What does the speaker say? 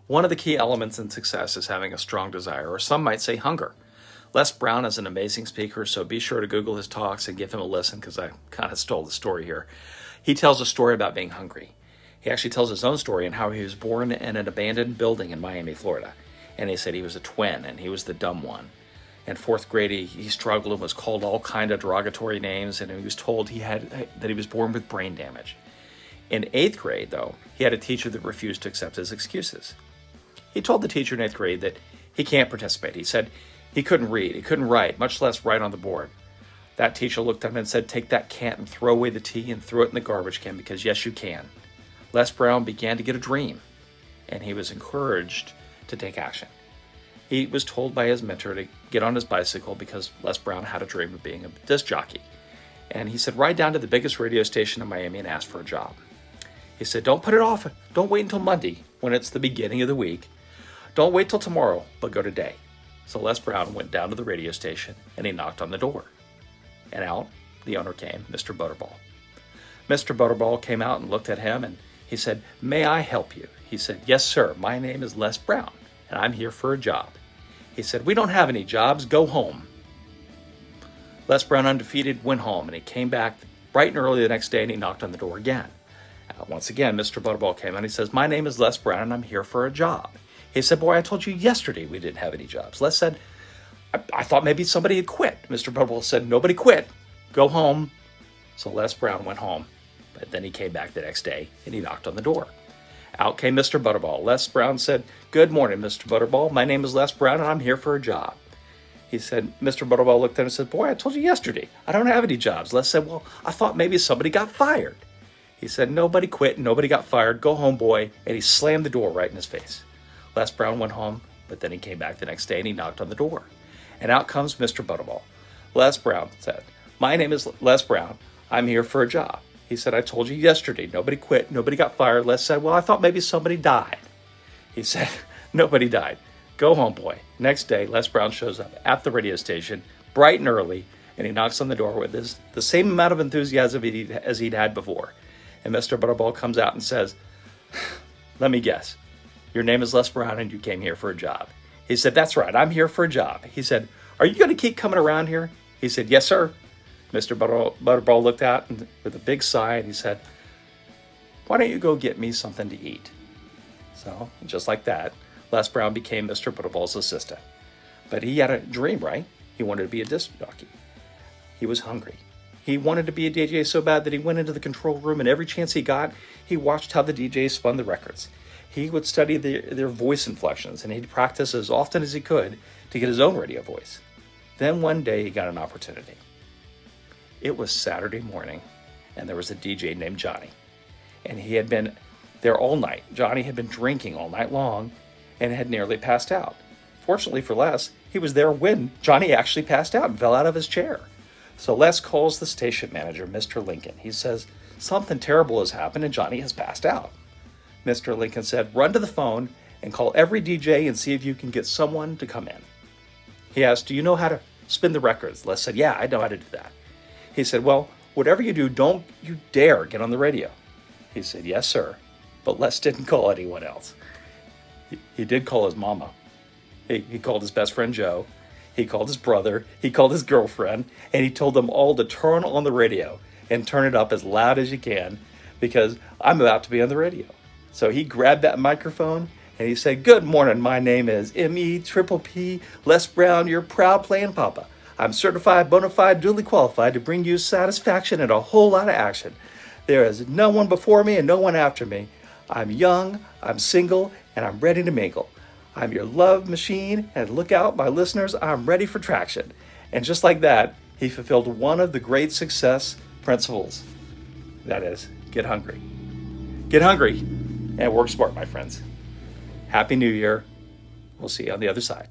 One of the key elements in success is having a strong desire, or some might say hunger. Les Brown is an amazing speaker, so be sure to Google his talks and give him a listen because I kind of stole the story here. He tells a story about being hungry. He actually tells his own story and how he was born in an abandoned building in Miami, Florida. And he said he was a twin and he was the dumb one. In fourth grade, he struggled and was called all kind of derogatory names, and he was told that he was born with brain damage. In eighth grade, though, he had a teacher that refused to accept his excuses. He told the teacher in eighth grade that he can't participate. He said he couldn't read, he couldn't write, much less write on the board. That teacher looked at him and said, "Take that can't and throw away the tea and throw it in the garbage can, because yes, you can." Les Brown began to get a dream, and he was encouraged to take action. He was told by his mentor to get on his bicycle because Les Brown had a dream of being a disc jockey. And he said, "Ride down to the biggest radio station in Miami and ask for a job." He said, "Don't put it off. Don't wait until Monday when it's the beginning of the week. Don't wait till tomorrow, but go today." So Les Brown went down to the radio station and he knocked on the door. And out, the owner came, Mr. Butterball. Mr. Butterball came out and looked at him and he said, "May I help you?" He said, "Yes, sir. My name is Les Brown and I'm here for a job." He said, "We don't have any jobs. Go home." Les Brown, undefeated, went home and he came back bright and early the next day and he knocked on the door again. Once again, Mr. Butterball came out and he says, "My name is Les Brown and I'm here for a job." He said, "Boy, I told you yesterday we didn't have any jobs." Les said, I thought maybe somebody had quit." Mr. Butterball said, "Nobody quit. Go home." So Les Brown went home, but then he came back the next day and he knocked on the door. Out came Mr. Butterball. Les Brown said, "Good morning, Mr. Butterball. My name is Les Brown and I'm here for a job." He said, Mr. Butterball looked at him and said, "Boy, I told you yesterday I don't have any jobs." Les said, "Well, I thought maybe somebody got fired." He said, "Nobody quit, nobody got fired. Go home, boy." And he slammed the door right in his face. Les Brown went home, but then he came back the next day and he knocked on the door. And out comes Mr. Butterball. Les Brown said, "My name is Les Brown. I'm here for a job." He said, "I told you yesterday, nobody quit, nobody got fired." Les said, "Well, I thought maybe somebody died." He said, "Nobody died. Go home, boy." Next day, Les Brown shows up at the radio station bright and early, and he knocks on the door with the same amount of enthusiasm as he'd had before. And Mr. Butterball comes out and says, "Let me guess. Your name is Les Brown and you came here for a job." He said, "That's right. I'm here for a job." He said, "Are you going to keep coming around here?" He said, "Yes, sir." Mr. Butterball looked out with a big sigh and he said, "Why don't you go get me something to eat?" So, just like that, Les Brown became Mr. Butterball's assistant. But he had a dream, right? He wanted to be a disc jockey. He was hungry. He wanted to be a DJ so bad that he went into the control room, and every chance he got, he watched how the DJs spun the records. He would study their voice inflections, and he'd practice as often as he could to get his own radio voice. Then one day he got an opportunity. It was Saturday morning, and there was a DJ named Johnny. And he had been there all night. Johnny had been drinking all night long and had nearly passed out. Fortunately for Les, he was there when Johnny actually passed out and fell out of his chair. So Les calls the station manager, Mr. Lincoln. He says, "Something terrible has happened and Johnny has passed out." Mr. Lincoln said, "Run to the phone and call every DJ and see if you can get someone to come in." He asked, "Do you know how to spin the records?" Les said, "Yeah, I know how to do that." He said, "Well, whatever you do, don't you dare get on the radio." He said, "Yes, sir." But Les didn't call anyone else. He did call his mama. He called his best friend Joe. He called his brother. He called his girlfriend. And he told them all to turn on the radio and turn it up as loud as you can because I'm about to be on the radio. So he grabbed that microphone and he said, "Good morning, my name is MEPP Les Brown, your proud playing papa. I'm certified, bona fide, duly qualified to bring you satisfaction and a whole lot of action. There is no one before me and no one after me. I'm young, I'm single, and I'm ready to mingle. I'm your love machine, and look out, my listeners, I'm ready for traction." And just like that, he fulfilled one of the great success principles. That is, get hungry. Get hungry and work smart, my friends. Happy New Year. We'll see you on the other side.